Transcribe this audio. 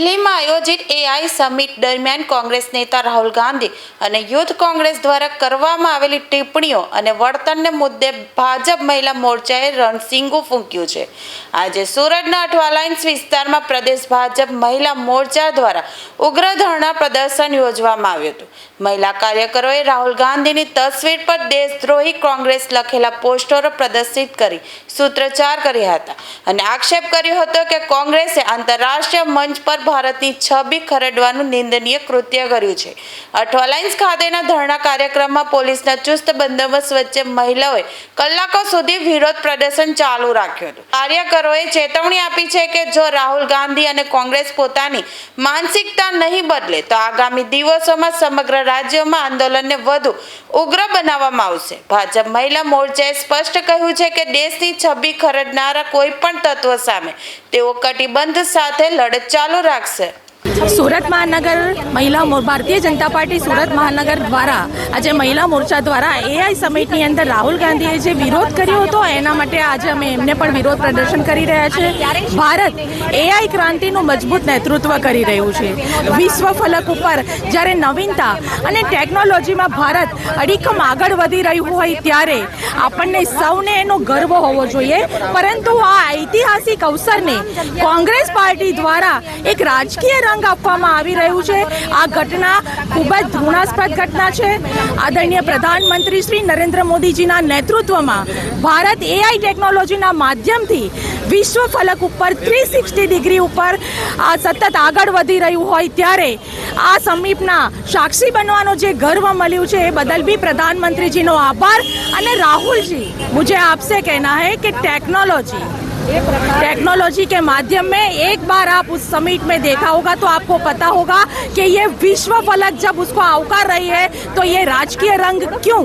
દિલ્હીમાં આયોજિત AI summit દરમિયાન કોંગ્રેસ નેતા રાહુલ ગાંધી અને યુથ કોંગ્રેસ દ્વારા કરવામાં આવેલી ટિપ્પણીઓ અને વળતરને મુદ્દે ભાજપ મહિલા મોરચાએ રણસીંગું ફૂંક્યું છે। આજે સુરતના અઠવાલાઇન્સ વિસ્તારમાં પ્રદેશ ભાજપ મહિલા મોરચા દ્વારા ઉગ્ર ધરણા પ્રદર્શન યોજવામાં આવ્યું હતું। મહિલા કાર્યકરોએ રાહુલ ગાંધીની તસવીર પર દેશદ્રોહી કોંગ્રેસ લખેલા પોસ્ટરો પ્રદર્શિત કરી સૂત્રોચ્ચાર કર્યા હતા અને આક્ષેપ કર્યો હતો કે કોંગ્રેસે આંતરરાષ્ટ્રીય મંચ પર ભારતની છબી ખરડવાનું નિંદનીય કૃત્ય કર્યું છે। અઠવાલાઇન્સ ખાતેના ધરણા કાર્યક્રમમાં પોલીસના ચુસ્ત બંદોબસ્ત વચ્ચે મહિલાઓએ કલાકો સુધી વિરોધ પ્રદર્શન ચાલુ રાખ્યું હતું। કાર્યકરોએ ચેતવણી આપી છે કે જો રાહુલ ગાંધી અને કોંગ્રેસ પોતાની માનસિકતા નહીં બદલે તો આગામી દિવસોમાં સમગ્ર રાજ્યમાં આંદોલનને વધુ ઉગ્ર બનાવવામાં આવશે। ભાજપ મહિલા મોરચાએ સ્પષ્ટ કહ્યું છે કે દેશની છબી ખરડનારા કોઈ પણ તત્વ સામે તેઓ કટિબંધ સાથે લડત ચાલુ રાખશે। सूरत महानगर महिला भारतीय जनता पार्टी सूरत महानगर द्वारा आज महिला मोर्चा द्वारा एआई समिटनी अंदर राहुल गांधीए जे विरोध कर्यो हतो एना माटे आज अमे एमने पण विरोध प्रदर्शन करी रह्या छे। भारत एआई क्रांतिनुं मजबूत नेतृत्व करी रह्युं छे। विश्व फलक उपर ज्यारे नवीनता अने टेक्नोलॉजीमां भारत अडीखम आगळ वधी रह्युं होय त्यारे आपणने सौने एनो गर्व होवो जोईए, परंतु आ ऐतिहासिक अवसरने कोंग्रेस पार्टी द्वारा एक राजकीय रंग આપવામાં આવી રહ્યું છે। આ ઘટના ખૂબ જ ઘૃણાસ્પદ ઘટના છે। આદરણીય પ્રધાનમંત્રી શ્રી નરેન્દ્ર મોદીજીના નેતૃત્વમાં ભારત એઆઈ ટેકનોલોજીના માધ્યમથી વિશ્વ ફલક ઉપર 360 ડિગ્રી ઉપર આ સતત આગળ વધી રહ્યું હોય ત્યારે આ સમીપના સાક્ષી બનવાનો જે ગર્વ મળ્યું છે એ બદલ भी प्रधानमंत्री નો આભાર। અને રાહુલજી, मुझे आपसे कहना है कि टेक्नोलॉजी के माध्यम में एक बार आप उस समिट में देखा होगा तो आपको पता होगा कि ये विश्व फलक जब उसको आवकार रही है तो ये राजकीय रंग क्यों।